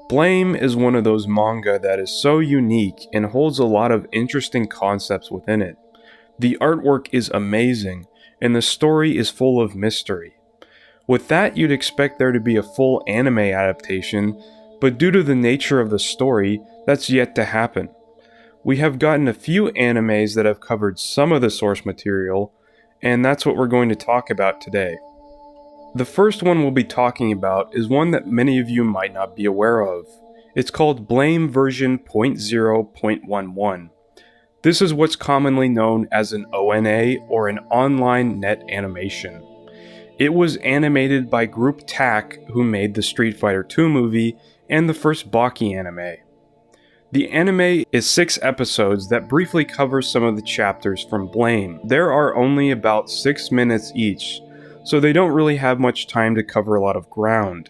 Blame is one of those manga that is so unique and holds a lot of interesting concepts within it. The artwork is amazing, and the story is full of mystery. With that, you'd expect there to be a full anime adaptation, but due to the nature of the story, that's yet to happen. We have gotten a few animes that have covered some of the source material, and that's what we're going to talk about today. The first one we'll be talking about is one that many of you might not be aware of. It's called Blame version 0.0.11. This is what's commonly known as an ONA, or an online net animation. It was animated by Group TAC, who made the Street Fighter II movie and the first Baki anime. The anime is 6 episodes that briefly cover some of the chapters from Blame. There are only about 6 minutes each, so they don't really have much time to cover a lot of ground.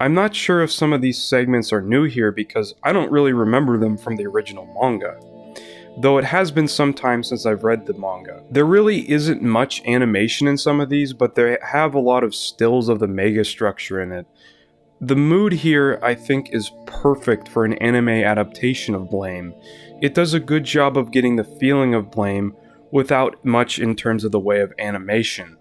I'm not sure if some of these segments are new here because I don't really remember them from the original manga, though it has been some time since I've read the manga. There really isn't much animation in some of these, but they have a lot of stills of the mega structure in it. The mood here, I think, is perfect for an anime adaptation of Blame. It does a good job of getting the feeling of Blame without much in terms of the way of animation.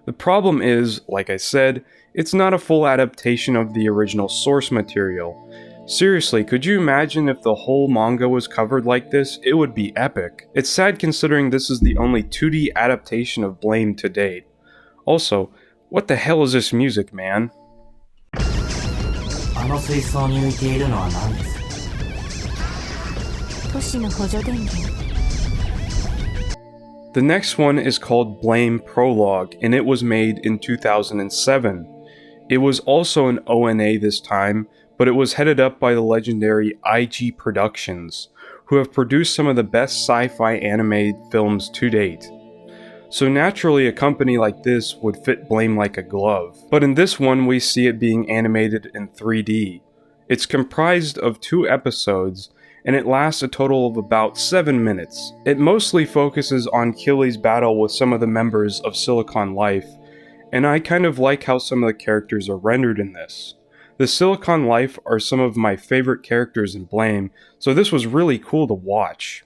The problem is, like I said, it's not a full adaptation of the original source material. Seriously, could you imagine if the whole manga was covered like this? It would be epic. It's sad considering this is the only 2D adaptation of Blame to date. Also, what the hell is this music, man? The next one is called Blame Prologue, and it was made in 2007. It was also an ONA this time, but it was headed up by the legendary IG Productions, who have produced some of the best sci-fi anime films to date. So naturally, a company like this would fit Blame like a glove. But in this one, we see it being animated in 3D. It's comprised of 2 episodes, and it lasts a total of about 7 minutes. It mostly focuses on Killy's battle with some of the members of Silicon Life, and I kind of like how some of the characters are rendered in this. The Silicon Life are some of my favorite characters in Blame, so this was really cool to watch.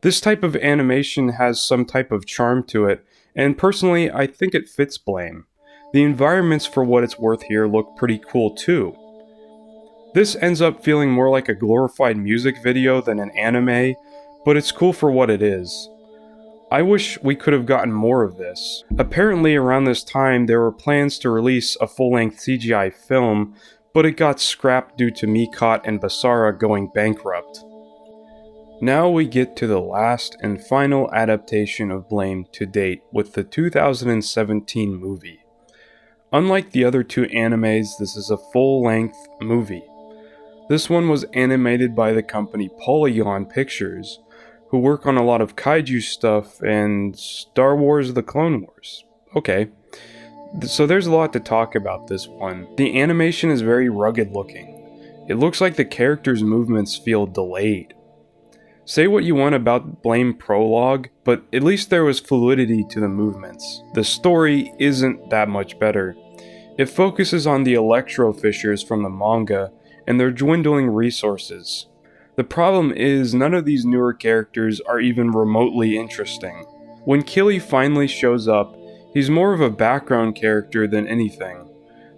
This type of animation has some type of charm to it, and personally I think it fits Blame. The environments, for what it's worth here, look pretty cool too. This ends up feeling more like a glorified music video than an anime, but it's cool for what it is. I wish we could have gotten more of this. Apparently around this time there were plans to release a full-length CGI film, but it got scrapped due to Mikot and Basara going bankrupt. Now we get to the last and final adaptation of Blame to date with the 2017 movie. Unlike the other 2 animes, this is a full-length movie. This one was animated by the company Polygon Pictures, who work on a lot of kaiju stuff and Star Wars: The Clone Wars. Okay, so there's a lot to talk about this one. The animation is very rugged looking. It looks like the characters' movements feel delayed. Say what you want about Blame Prologue, but at least there was fluidity to the movements. The story isn't that much better. It focuses on the Electro Fishers from the manga and their dwindling resources. The problem is, none of these newer characters are even remotely interesting. When Killy finally shows up, he's more of a background character than anything.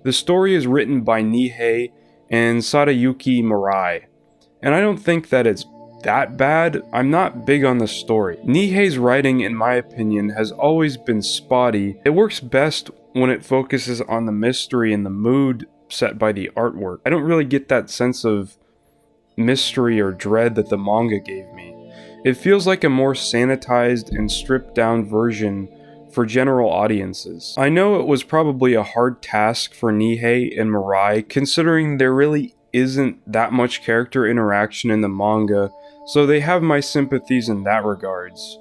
The story is written by Nihei and Sadayuki Mirai, and I don't think that it's that bad. I'm not big on the story. Nihei's writing, in my opinion, has always been spotty. It works best when it focuses on the mystery and the mood set by the artwork. I don't really get that sense of mystery or dread that the manga gave me. It feels like a more sanitized and stripped down version for general audiences. I know it was probably a hard task for Nihei and Mirai, considering there really isn't that much character interaction in the manga, so they have my sympathies in that regards.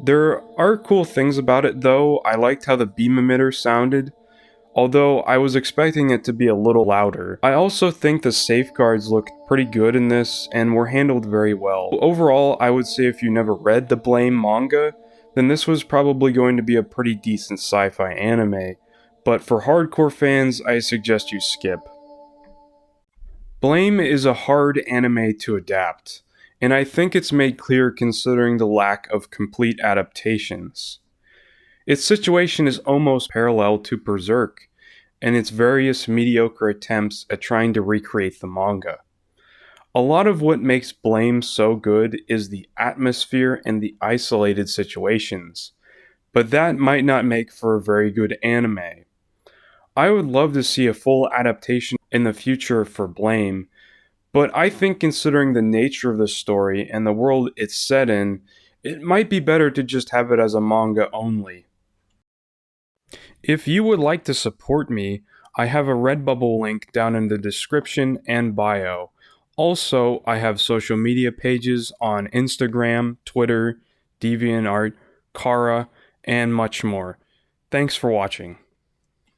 There are cool things about it though. I liked how the beam emitter sounded, although I was expecting it to be a little louder. I also think the safeguards looked pretty good in this and were handled very well. Overall, I would say if you never read the Blame manga, then this was probably going to be a pretty decent sci-fi anime, but for hardcore fans, I suggest you skip. Blame is a hard anime to adapt, and I think it's made clear considering the lack of complete adaptations. Its situation is almost parallel to Berserk, and its various mediocre attempts at trying to recreate the manga. A lot of what makes Blame so good is the atmosphere and the isolated situations, but that might not make for a very good anime. I would love to see a full adaptation in the future for Blame, but I think considering the nature of the story and the world it's set in, it might be better to just have it as a manga only. If you would like to support me, I have a Redbubble link down in the description and bio. Also, I have social media pages on Instagram, Twitter, DeviantArt, Kara, and much more. Thanks for watching.